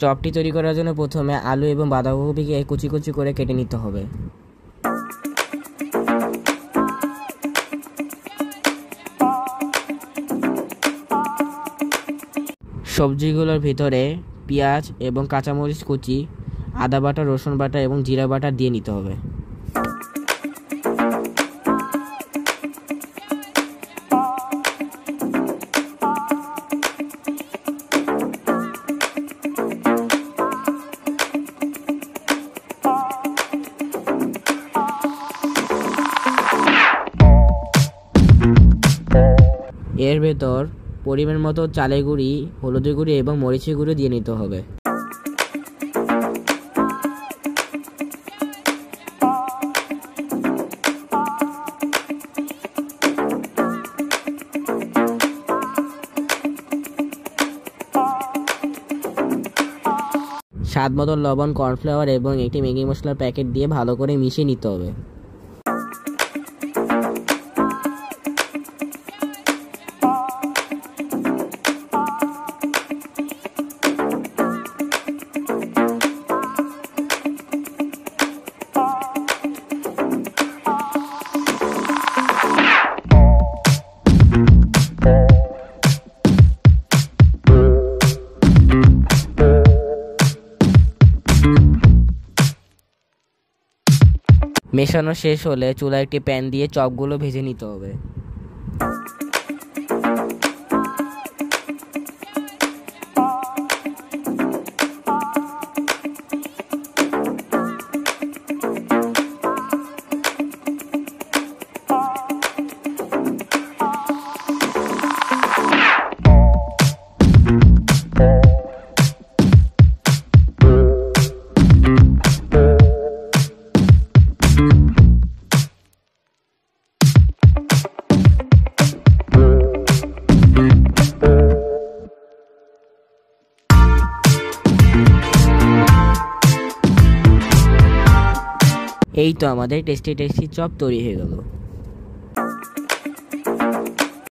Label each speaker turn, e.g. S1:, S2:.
S1: চপটি তৈরি করার জন্য প্রথমে আলু এবং বাঁধাকপিকে কুচি কুচি করে কেটে নিতে হবে। সবজিগুলোর ভিতরে পেঁয়াজ এবং কাঁচামরিচ কুচি, আদা বাটা, রসুন বাটা এবং জিরা বাটা দিয়ে নিতে হবে। এর ভেতর পরিমাণ মতো চালের গুঁড়ি, হলুদের গুঁড়ি এবং মরিচের গুঁড়ো দিয়ে নিতে হবে। স্বাদ মতো লবণ, কর্নফ্লাওয়ার এবং একটি ম্যাগি মশলার প্যাকেট দিয়ে ভালো করে মিশিয়ে নিতে হবে। মেশানো শেষ হলে চুলায় একটি প্যান দিয়ে চপগুলো ভেজে নিতে হবে। এই তো আমাদের টেস্টি চপ তৈরি হয়ে গেল।